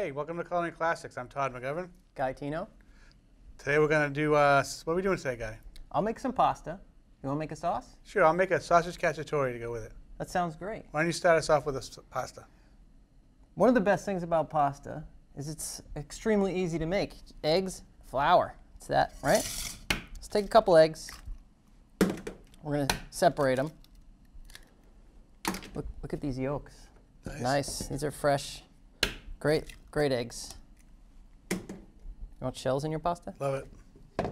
Hey, welcome to Culinary Classics. I'm Todd McGovern. Guy Tino. Today we're going to do, what are we doing today, Guy? I'll make some pasta. You want to make a sauce? Sure, I'll make a sausage cacciatore to go with it. That sounds great. Why don't you start us off with a pasta? One of the best things about pasta is it's extremely easy to make. Eggs, flour. It's that, right? Let's take a couple eggs. We're going to separate them. Look at these yolks. Nice. These are fresh. Great eggs. You want shells in your pasta? Love it. A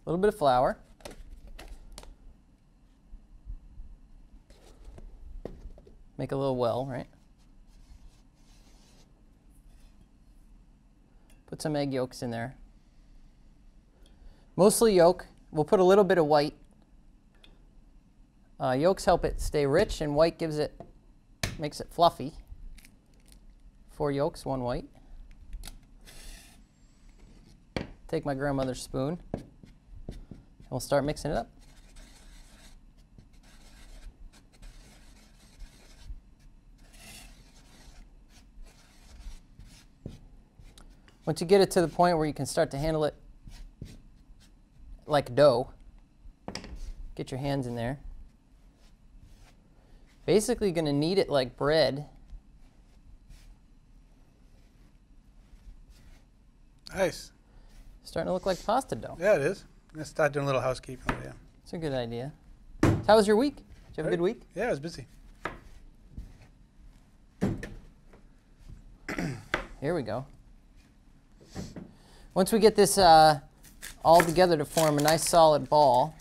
little bit of flour. Make a little well, right? Put some egg yolks in there. Mostly yolk. We'll put a little bit of white. Yolks help it stay rich, and white makes it fluffy. 4 yolks, 1 white. Take my grandmother's spoon, and we'll start mixing it up. Once you get it to the point where you can start to handle it like dough, get your hands in there. Basically going to knead it like bread. Nice. Starting to look like pasta dough. Yeah, it is. I'm going to start doing a little housekeeping over here. It's a good idea. How was your week? Did you have a good week? Yeah, I was busy. Here we go. Once we get this all together to form a nice solid ball,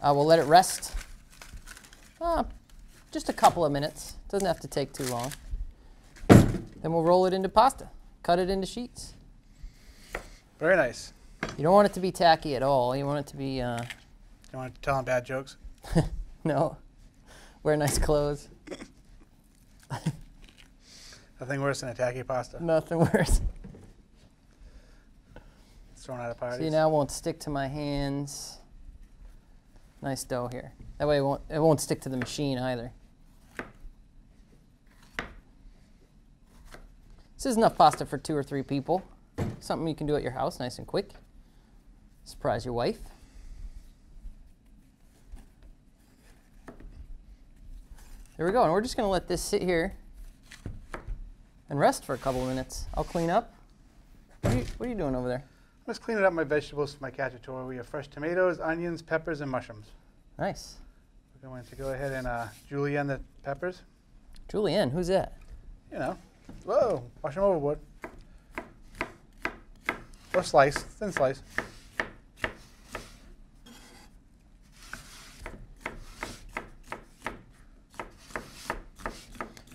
we'll let it rest just a couple of minutes. Doesn't have to take too long. Then we'll roll it into pasta. Cut it into sheets. Very nice. You don't want it to be tacky at all. You want it to be... You want to tell them bad jokes? No. Wear nice clothes. Nothing worse than a tacky pasta. Nothing worse. It's thrown out of parties. See, now it won't stick to my hands. Nice dough here. That way it won't stick to the machine either. This is enough pasta for 2 or 3 people. Something you can do at your house, nice and quick. Surprise your wife. There we go, and we're just going to let this sit here and rest for a couple of minutes. I'll clean up. What are you doing over there? I'm just cleaning up my vegetables for my cacciatore. We have fresh tomatoes, onions, peppers, and mushrooms. Nice. We're going to go ahead and julienne the peppers. Julienne, who's that? You know. Whoa, wash them overboard. Or slice, thin slice.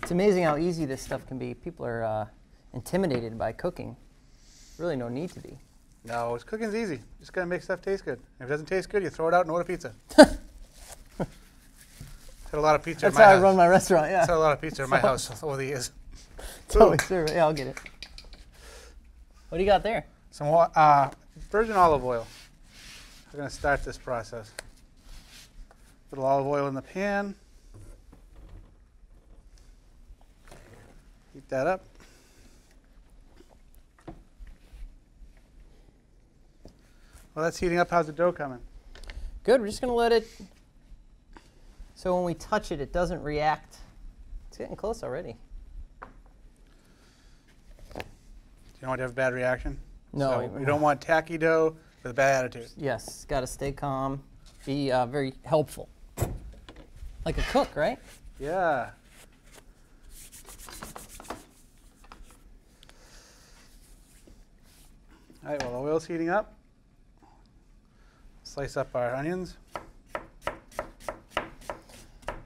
It's amazing how easy this stuff can be. People are intimidated by cooking. Really no need to be. No, cooking's easy. Just gotta make stuff taste good. If it doesn't taste good, you throw it out and order pizza. Had a lot of pizza That's in my how house. I run my restaurant, yeah. Had a lot of pizza in my house over the years. Totally sure. Yeah, I'll get it. What do you got there? Some virgin olive oil. We're gonna start this process. Little olive oil in the pan. Heat that up. Well, that's heating up. How's the dough coming? Good. We're just going to let it, so when we touch it, it doesn't react. It's getting close already. Do you don't want to have a bad reaction? No. So you don't want tacky dough with a bad attitude. Yes. It's got to stay calm. Be very helpful. Like a cook, right? Yeah. All right, well, the oil's heating up. Slice up our onions.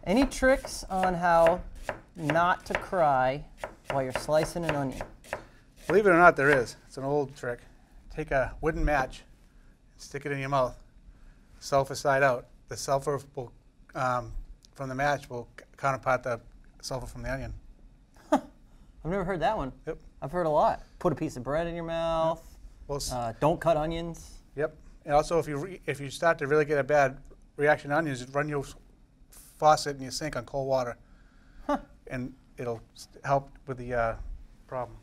Any tricks on how not to cry while you're slicing an onion? Believe it or not, there is. It's an old trick. Take a wooden match, stick it in your mouth, sulfur side out. The sulfur will, from the match will counterpart the sulfur from the onion. I've never heard that one. Yep. I've heard a lot. Put a piece of bread in your mouth. Well, don't cut onions. Yep. And also, if you start to really get a bad reaction to onions, run your faucet in your sink on cold water. Huh. And it'll help with the problem.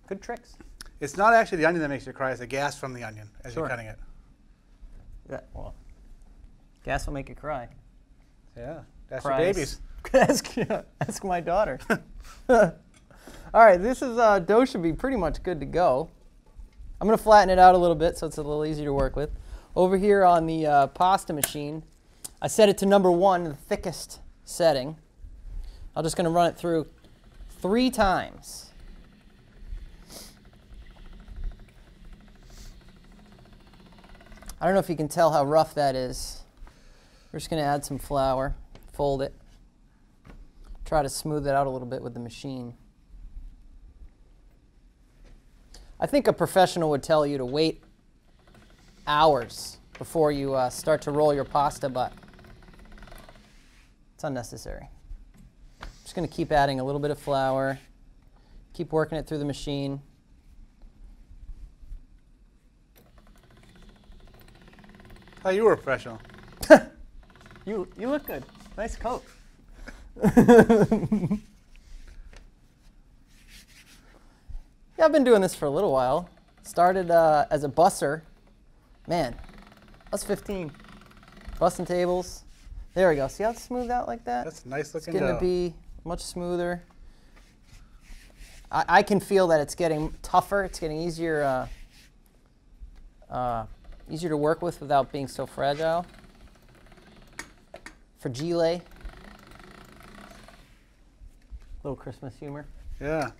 Good tricks. It's not actually the onion that makes you cry, it's the gas from the onion as Sure. you're cutting it. Well, gas will make you cry. Yeah, that's Cries. your babies. ask my daughter. All right, this is dough should be pretty much good to go. I'm going to flatten it out a little bit so it's a little easier to work with. Over here on the pasta machine, I set it to number 1, the thickest setting. I'm just going to run it through 3 times. I don't know if you can tell how rough that is. We're just going to add some flour, fold it, try to smooth it out a little bit with the machine. I think a professional would tell you to wait hours before you start to roll your pasta, but it's unnecessary. Just going to keep adding a little bit of flour, keep working it through the machine. Oh, you were a professional. You look good. Nice coat. Yeah, I've been doing this for a little while. Started as a busser. Man, I was 15. Bussing tables. There we go. See how it's smoothed out like that? That's nice looking It's going to be much smoother. I can feel that it's getting tougher. It's getting easier easier to work with without being so fragile. Fragile. Little Christmas humor. Yeah.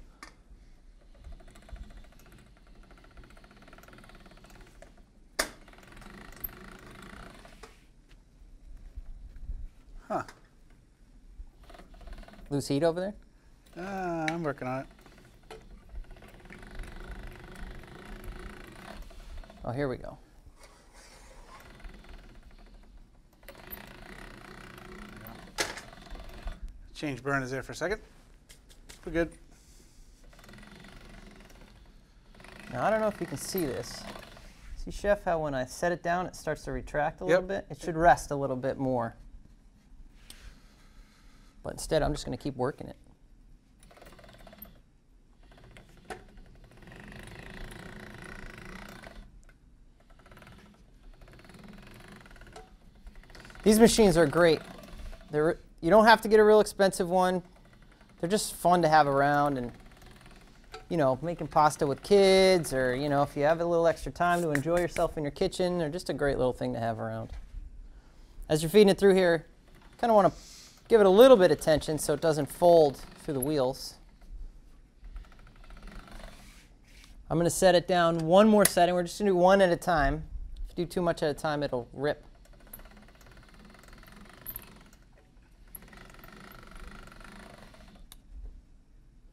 Huh. Loose heat over there? I'm working on it. Oh, here we go. Change burners there for a second. We're good. Now, I don't know if you can see this. See, Chef, how when I set it down, it starts to retract a little bit? It should rest a little bit more. But instead, I'm just going to keep working it. These machines are great. You don't have to get a real expensive one. They're just fun to have around, and you know, making pasta with kids, or you know, if you have a little extra time to enjoy yourself in your kitchen, they're just a great little thing to have around. As you're feeding it through here, kind of want to give it a little bit of tension so it doesn't fold through the wheels. I'm going to set it down one more setting. We're just going to do one at a time. If you do too much at a time, it'll rip.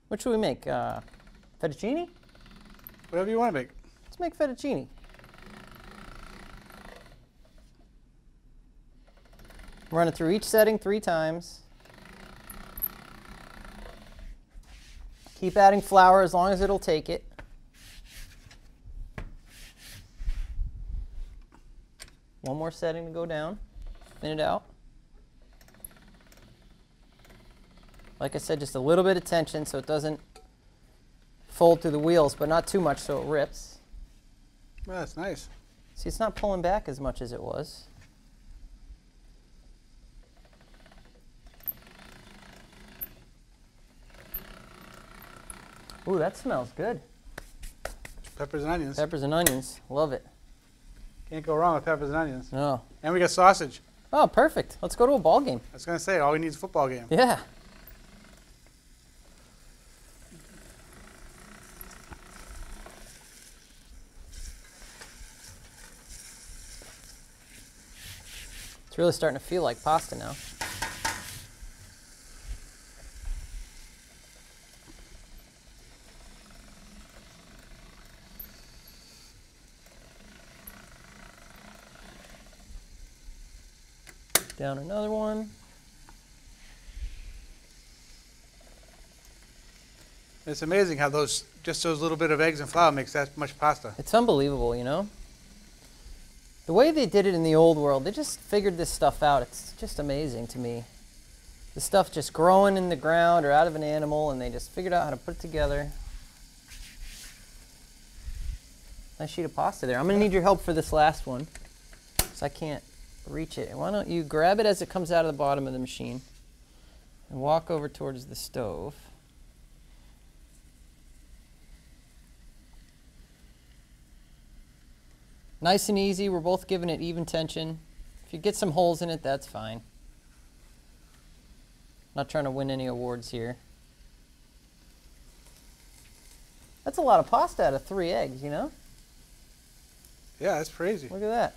What should we make? Fettuccine? Whatever you want to make. Let's make fettuccine. Run it through each setting 3 times. Keep adding flour as long as it'll take it. One more setting to go down. Thin it out. Like I said, just a little bit of tension so it doesn't fold through the wheels, but not too much so it rips. Well, that's nice. See, it's not pulling back as much as it was. Ooh, that smells good. Peppers and onions. Peppers and onions. Love it. Can't go wrong with peppers and onions. No. And we got sausage. Oh, perfect. Let's go to a ball game. I was going to say, all we need is a football game. Yeah. It's really starting to feel like pasta now. Down another one. It's amazing how just those little bit of eggs and flour makes that much pasta. It's unbelievable, you know? The way they did it in the old world, they just figured this stuff out. It's just amazing to me. The stuff just growing in the ground or out of an animal, and they just figured out how to put it together. Nice sheet of pasta there. I'm going to need your help for this last one, because I can't reach it. Why don't you grab it as it comes out of the bottom of the machine and walk over towards the stove. Nice and easy. We're both giving it even tension. If you get some holes in it, that's fine. Not trying to win any awards here. That's a lot of pasta out of 3 eggs, you know? Yeah, that's crazy. Look at that.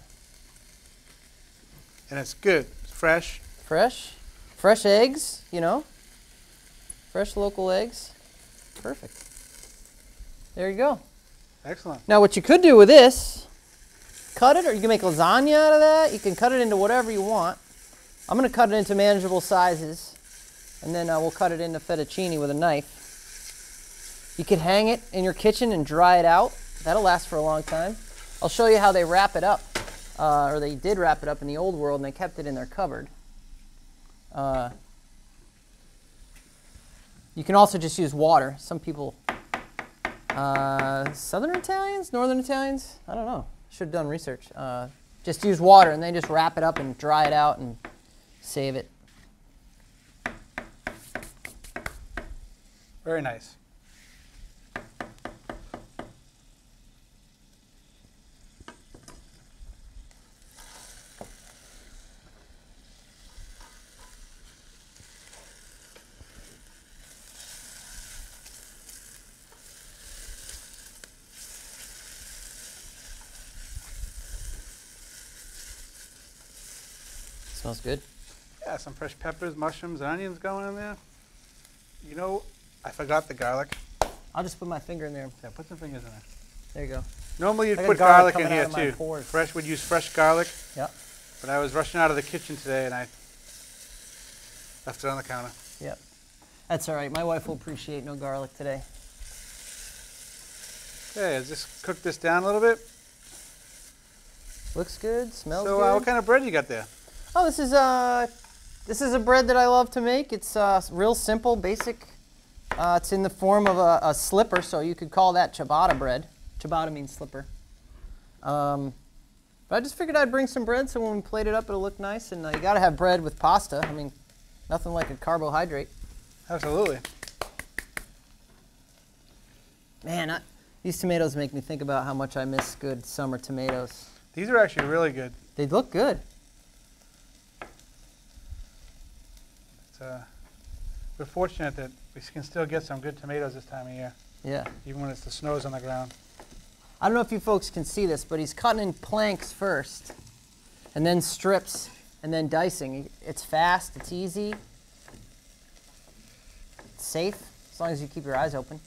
And it's good. It's fresh. Fresh. Fresh eggs, you know? Fresh local eggs. Perfect. There you go. Excellent. Now what you could do with this, cut it, or you can make lasagna out of that. You can cut it into whatever you want. I'm going to cut it into manageable sizes, and then we'll cut it into fettuccine with a knife. You could hang it in your kitchen and dry it out. That'll last for a long time. I'll show you how they wrap it up, or they did wrap it up in the old world, and they kept it in their cupboard. You can also just use water. Some people, Southern Italians, Northern Italians, I don't know. Should have done research. Just use water, and they just wrap it up and dry it out and save it. Very nice. Smells good. Yeah, some fresh peppers, mushrooms, and onions going in there. You know, I forgot the garlic. I'll just put my finger in there. Yeah, put some fingers in there. There you go. Normally you'd I got put garlic garlic in coming here out of my too. pores. Fresh would use fresh garlic, Yep. but I was rushing out of the kitchen today and I left it on the counter. Yep. That's all right. My wife will appreciate no garlic today. Okay, let's just cook this down a little bit. Looks good. Smells So good. what kind of bread you got there? Oh, this is a bread that I love to make. It's real simple, basic. It's in the form of a slipper, so you could call that ciabatta bread. Ciabatta means slipper. But I just figured I'd bring some bread, so when we plate it up, it'll look nice. And you got to have bread with pasta. I mean, nothing like a carbohydrate. Absolutely. Man, these tomatoes make me think about how much I miss good summer tomatoes. These are actually really good. They look good. We're fortunate that we can still get some good tomatoes this time of year, Yeah. even when the snow's on the ground. I don't know if you folks can see this, but he's cutting in planks first, and then strips, and then dicing. It's fast, it's easy, it's safe, as long as you keep your eyes open,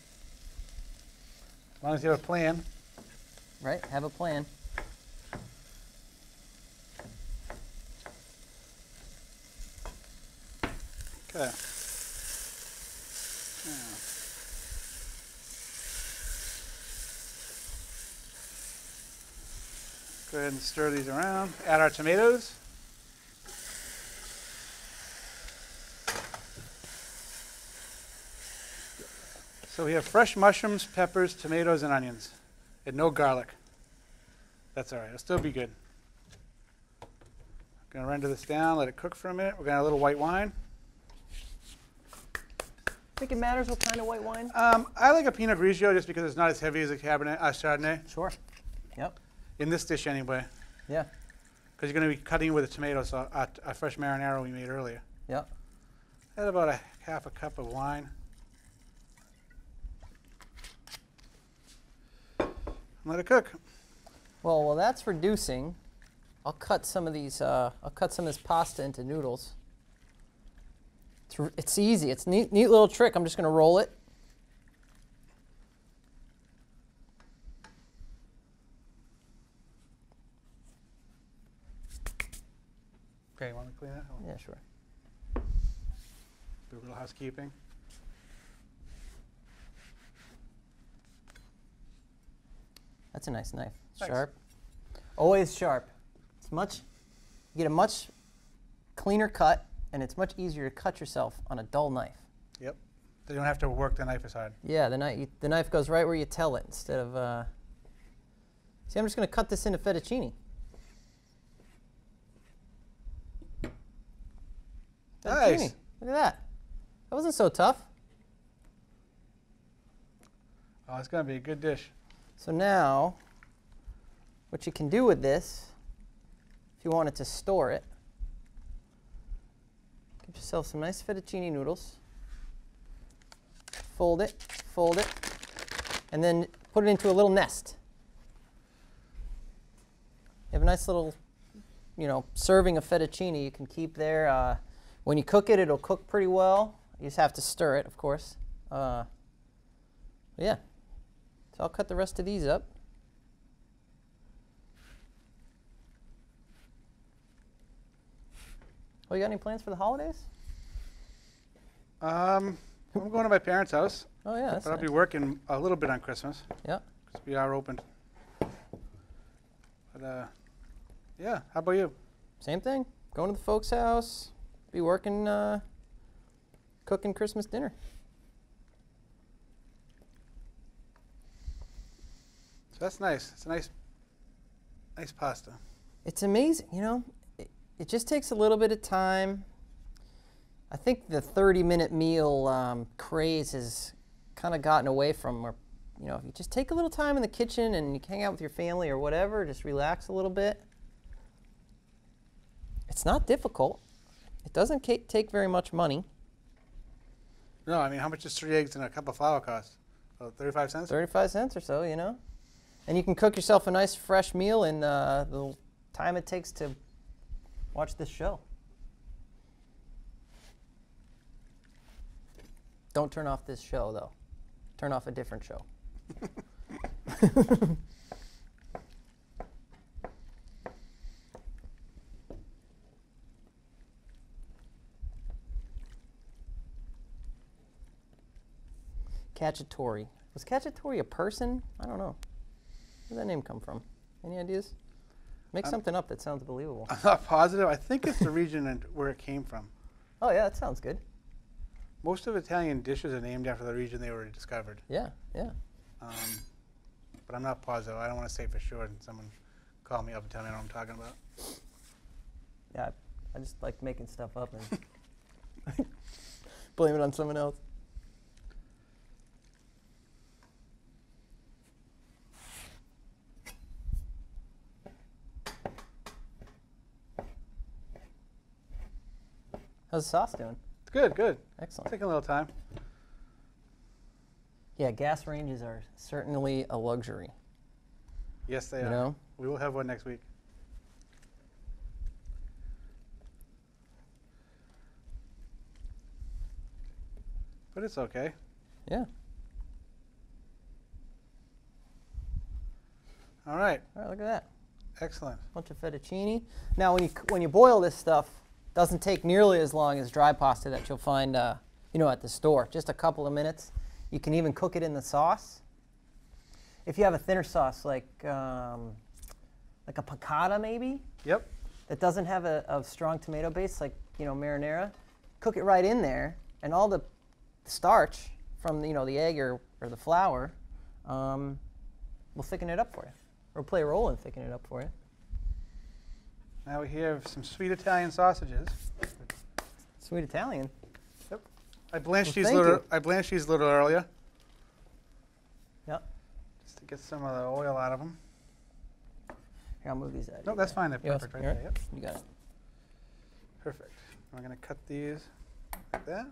As long as you have a plan. right? Have a plan. Okay. Go ahead and stir these around. Add our tomatoes. So we have fresh mushrooms, peppers, tomatoes, and onions, and no garlic. That's all right. It'll still be good. Gonna render this down. Let it cook for a minute. We're gonna add a little white wine. Think it matters what kind of white wine? I like a Pinot Grigio just because it's not as heavy as a Cabernet, Chardonnay. Sure. Yep. In this dish anyway. Yeah. Because you're going to be cutting it with a tomato sauce, a fresh marinara we made earlier. Yep. Add about a half a cup of wine. And let it cook. Well, while that's reducing, I'll cut some of these. I'll cut some of this pasta into noodles. It's easy. It's a neat little trick. I'm just going to roll it. Okay, you want me to clean that? Yeah, sure. Do a little housekeeping. That's a nice knife. Thanks. Sharp. Always sharp. You get a much cleaner cut, and it's much easier to cut yourself on a dull knife. Yep. So you don't have to work the knife as hard. Yeah, the knife goes right where you tell it instead of. See, I'm just going to cut this into fettuccine. Nice. Look at that. That wasn't so tough. Oh, it's going to be a good dish. So now, what you can do with this, if you wanted to store it, get yourself some nice fettuccine noodles. Fold it, and then put it into a little nest. You have a nice little, serving of fettuccine you can keep there. When you cook it, it'll cook pretty well. You just have to stir it, of course. Yeah. So I'll cut the rest of these up. Oh, you got any plans for the holidays? I'm going to my parents' house. Oh, yeah, that's But I'll nice. be working a little bit on Christmas. Yeah. Because we are open. But, yeah, how about you? Same thing. Going to the folks' house. Be working, cooking Christmas dinner. So that's nice. It's a nice pasta. It's amazing, it just takes a little bit of time. I think the 30-minute meal craze has kind of gotten away from where, if you just take a little time in the kitchen and you hang out with your family or whatever, just relax a little bit. It's not difficult. It doesn't take very much money. No, I mean, how much does 3 eggs and a cup of flour cost? About 35 cents? 35 cents or so, And you can cook yourself a nice fresh meal in the time it takes to watch this show. Don't turn off this show, though. Turn off a different show. Cacciatore. Was Cacciatore a person? I don't know. Where did that name come from? Any ideas? Make something up that sounds believable. I'm not positive. I think it's the region and where it came from. Oh, yeah, that sounds good. Most of Italian dishes are named after the region they were discovered. Yeah, yeah. But I'm not positive. I don't want to say for sure and someone call me up and tell me what I'm talking about. Yeah, I just like making stuff up and blame it on someone else. How's the sauce doing? It's good, good. Excellent. Taking a little time. Yeah, gas ranges are certainly a luxury. Yes, they You are. know? We will have one next week. But it's okay. Yeah. All right. All right, look at that. Excellent. Bunch of fettuccine. Now, when you boil this stuff, it doesn't take nearly as long as dry pasta that you'll find, at the store. Just a couple of minutes. You can even cook it in the sauce. If you have a thinner sauce, like a piccata maybe, Yep. that doesn't have a strong tomato base, like marinara, cook it right in there, and all the starch from the egg or the flour will thicken it up for you, or play a role in thickening it up for you. Now we have some sweet Italian sausages. Sweet Italian. Yep. I blanched these thank little. you. I blanched these a little earlier, Yep. just to get some of the oil out of them. Here, I'll move these out. No, that's fine. They're You perfect right all there. Yep. You got it. Perfect. I'm going to cut these like that.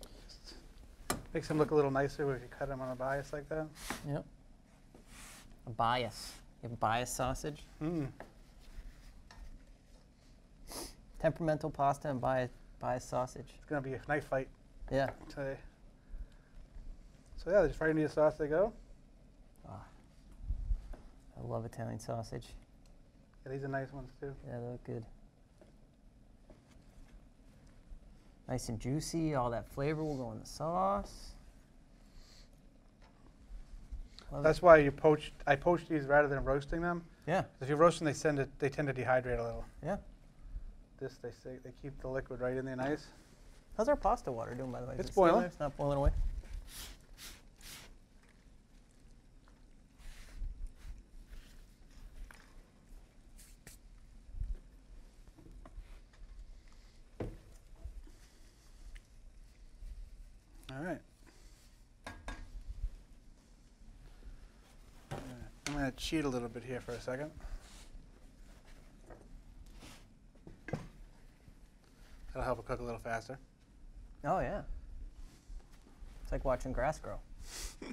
Just makes them look a little nicer if you cut them on a bias like that. Yep. A bias. You have a bias sausage. Mm. Temperamental pasta and bias sausage. It's going to be a knife fight Yeah. today. So yeah, just right into the sauce they go. I love Italian sausage. Yeah, these are nice ones too. Yeah, they look good. Nice and juicy. All that flavor will go in the sauce. Love That's it. why I poach these rather than roasting them. Yeah. If you roast them, they tend to dehydrate a little. Yeah. This they keep the liquid right in there nice. How's our pasta water doing, by the way? Is It's it still boiling. there? It's not boiling away. All right. I'm going to cheat a little bit here for a second. That'll help it cook a little faster. Oh, yeah. It's like watching grass grow. So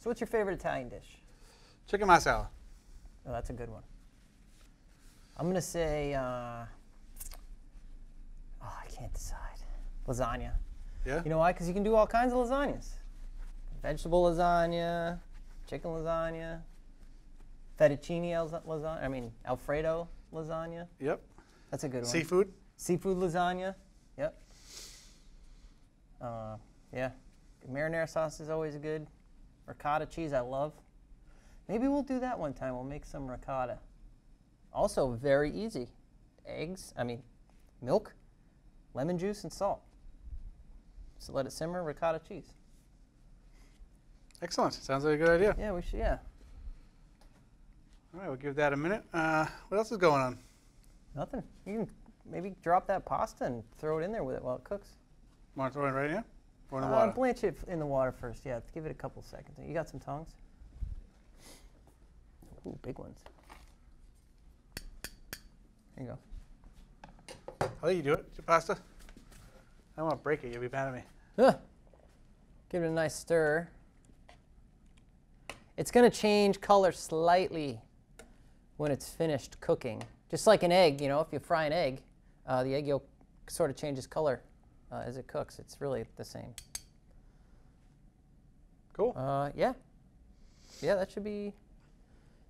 what's your favorite Italian dish? Chicken masala. Oh, that's a good one. I'm going to say, I can't decide. Lasagna. Yeah? You know why? Because you can do all kinds of lasagnas. Vegetable lasagna, chicken lasagna, fettuccine lasagna, Alfredo lasagna. Yep. That's a good one. Seafood. Seafood lasagna. Yep. Yeah. Marinara sauce is always good. Ricotta cheese I love. Maybe we'll do that one time. We'll make some ricotta. Also very easy. Milk, lemon juice, and salt. So let it simmer, ricotta cheese. Excellent. Sounds like a good idea. Yeah, we should, yeah. All right, we'll give that a minute. What else is going on? Nothing. You can maybe drop that pasta and throw it in there with it while it cooks. Want to throw it right here? Or in the water? Blanch it in the water first, yeah. Give it a couple seconds. You got some tongs? Ooh, big ones. There you go. I'll let you do it. It's your pasta. I don't want to break it. You'll be mad at me. Ugh. Give it a nice stir. It's going to change color slightly when it's finished cooking. Just like an egg, if you fry an egg, the egg yolk sort of changes color as it cooks. It's really the same. Cool. Yeah. Yeah, that should be...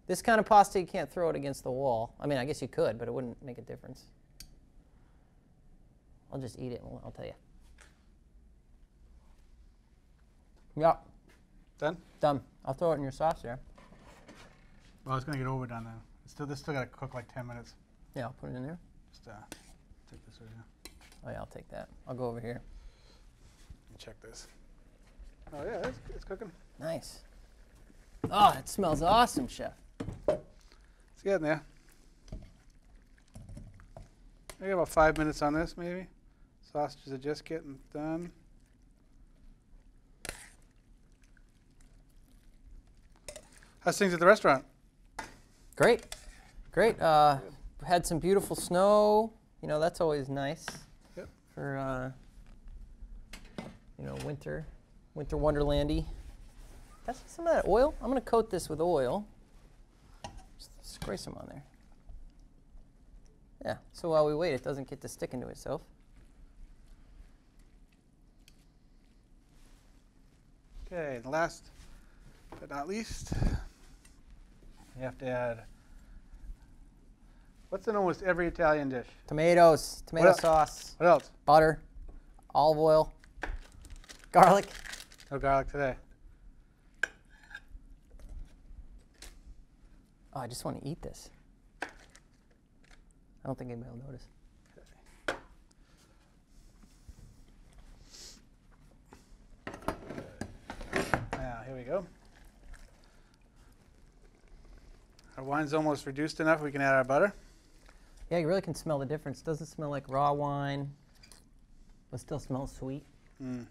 This kind of pasta, you can't throw it against the wall. I guess you could, but it wouldn't make a difference. I'll just eat it and I'll tell you. Yeah. Done? Done. I'll throw it in your sauce there. Well, it's going to get overdone now. This still got to cook like 10 minutes. Yeah, I'll put it in there. Just take this right here. Oh, yeah, I'll take that. I'll go over here. Check this. Oh, yeah, it's cooking. Nice. Oh, it smells awesome, Chef. It's getting there. I got about 5 minutes on this, maybe. Sausages are just getting done. How's things at the restaurant? Great. Great. Had some beautiful snow. That's always nice. Yep. For, winter wonderlandy. That's some of that oil. I'm going to coat this with oil. Just spray some on there. Yeah, so while we wait, it doesn't get to stick into itself. Okay, and last but not least, you have to add, what's in almost every Italian dish? Tomatoes, tomato sauce, What else? butter, olive oil, garlic. No garlic today. Oh, I just want to eat this. I don't think anybody will notice. Now, here we go. Our wine's almost reduced enough we can add our butter. Yeah, you really can smell the difference. It doesn't smell like raw wine, but still smells sweet. Mm.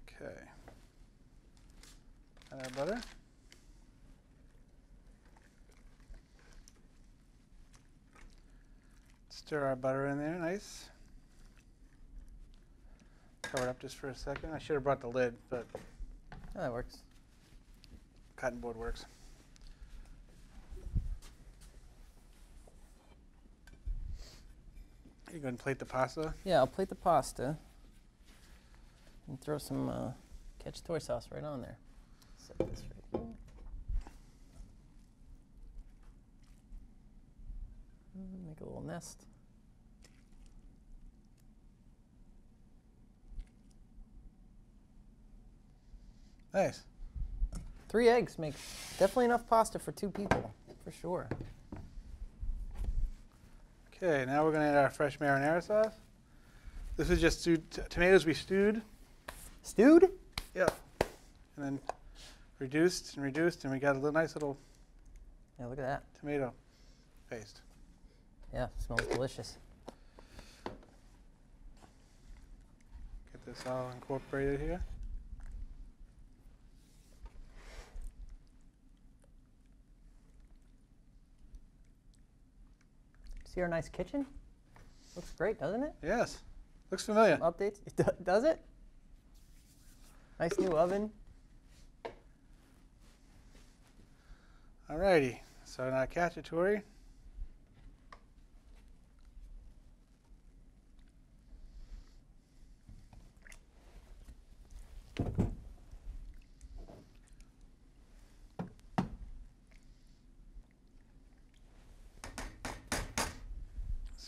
Okay. Add our butter. Stir our butter in there, nice. Cover it up just for a second. I should have brought the lid, but Oh, that works. cotton board works. You go ahead and plate the pasta. Yeah, I'll plate the pasta and throw some cacciatore sauce right on there. Set this right here. Make a little nest. Nice. 3 eggs makes definitely enough pasta for 2 people, for sure. Okay, now we're going to add our fresh marinara sauce. This is just tomatoes we stewed. Stewed? Yeah. And then reduced, and we got a nice little Yeah, look at that. tomato paste. Yeah, smells delicious. Get this all incorporated here. See our nice kitchen? Looks great, doesn't it? Yes. Looks familiar. Updates? Does it? Nice new oven. Alrighty. So now cacciatore.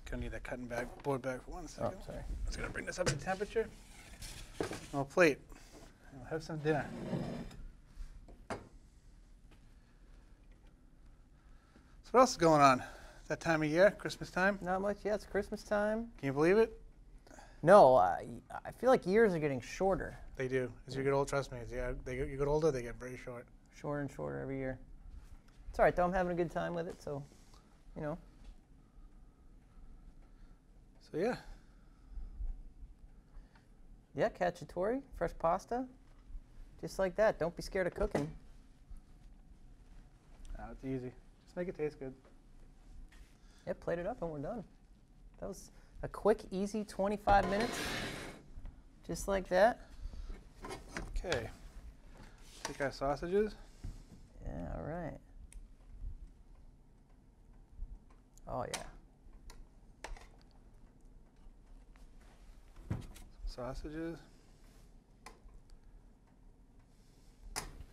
Gonna need that board back for 1 second. Oh, sorry. I'm just gonna bring this up to temperature. And we'll plate. And we'll have some dinner. So what else is going on? That time of year, Christmas time? Not much. Yeah, it's Christmas time. Can you believe it? No, I feel like years are getting shorter. They do. As you get old, trust me. You get older, they get very short. Shorter and shorter every year. It's all right, though. I'm having a good time with it, so, you know. So yeah. Yeah, cacciatore, fresh pasta. Just like that. Don't be scared of cooking. It's easy. Just make it taste good. Yeah, plate it up and we're done. That was a quick, easy 25 minutes. Just like that. Okay. Take our sausages. Yeah, all right. Oh, yeah. Sausages.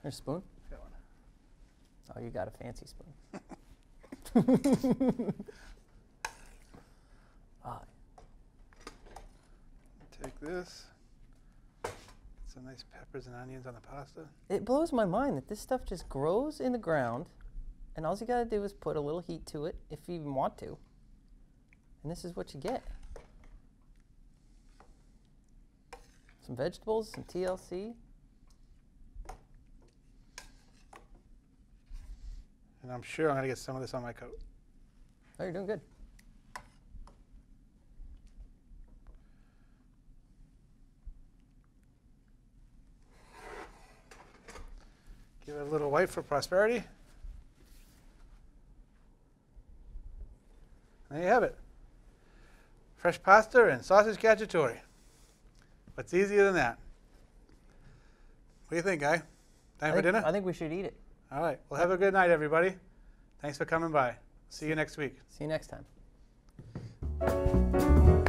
There's a spoon? Got one. Oh, you got a fancy spoon. Oh. Take this. Some nice peppers and onions on the pasta. It blows my mind that this stuff just grows in the ground, and all you gotta do is put a little heat to it, if you even want to. And this is what you get. Some vegetables, some TLC. And I'm sure I'm going to get some of this on my coat. Oh, you're doing good. Give it a little white for prosperity. And there you have it. Fresh pasta and sausage cacciatore. What's easier than that? What do you think, Guy? Time for dinner? I think we should eat it. All right. Well, have a good night, everybody. Thanks for coming by. See you next week. See you next time.